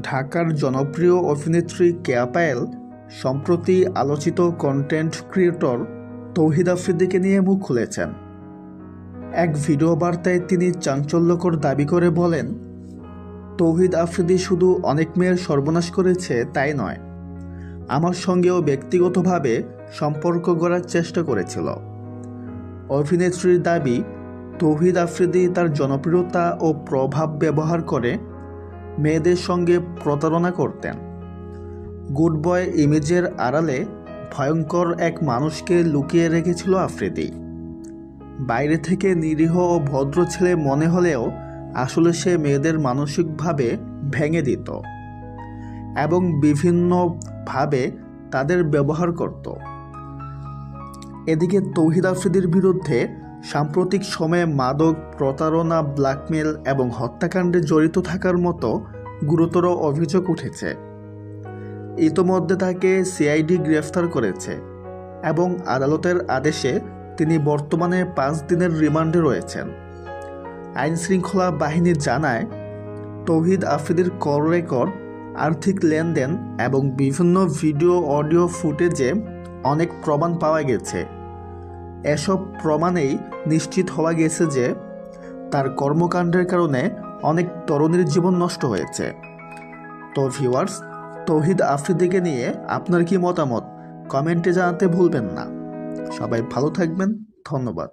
ঢাকার জনপ্রিয় অভিনেত্রী কেয়া পায়েল সম্প্রতি আলোচিত কন্টেন্ট ক্রিয়েটর তৌহিদ আফ্রিদিকে নিয়ে মুখ খুলেছেন। এক ভিডিও বার্তায় তিনি চাঞ্চল্যকর দাবি করে বলেন, তৌহিদ আফ্রিদি শুধু অনেক মেয়ের সর্বনাশ করেছে তাই নয়, আমার সঙ্গেও ব্যক্তিগতভাবে সম্পর্ক গড়ার চেষ্টা করেছিল। অভিনেত্রীর দাবি, তৌহিদ আফ্রিদি তার জনপ্রিয়তা ও প্রভাব ব্যবহার করে মেয়েদের সঙ্গে প্রতারণা করতেন। গুড বয় ইমেজের আড়ালে ভয়ঙ্কর এক মানুষকে লুকিয়ে রেখেছিল আফ্রিদি। বাইরে থেকে নিরীহ ও ভদ্র ছেলে মনে হলেও আসলে সে মেয়েদের মানসিকভাবে ভেঙে দিত এবং বিভিন্নভাবে তাদের ব্যবহার করত। এদিকে তৌহিদ আফ্রিদির বিরুদ্ধে সাম্প্রতিক সময়ে মাদক, প্রতারণা, ব্ল্যাকমেল এবং হত্যাকাণ্ডে জড়িত থাকার মতো গুরুতর অভিযোগ উঠেছে। ইতোমধ্যে তাকে সিআইডি গ্রেফতার করেছে এবং আদালতের আদেশে তিনি বর্তমানে 5 দিনের রিমান্ডে রয়েছেন। আইনশৃঙ্খলা বাহিনী জানায়, তৌহিদ আফ্রিদির কল রেকর্ড, আর্থিক লেনদেন এবং বিভিন্ন ভিডিও অডিও ফুটেজে অনেক প্রমাণ পাওয়া গেছে। এসব প্রমাণেই নিশ্চিত হওয়া গেছে যে তার কর্মকাণ্ডের কারণে অনেক তরুণীর জীবন নষ্ট হয়েছে। তো ভিউয়ার্স, তৌহিদ আফ্রিদিকে নিয়ে আপনার কি মতামত কমেন্টে জানাতে ভুলবেন না। সবাই ভালো থাকবেন, ধন্যবাদ।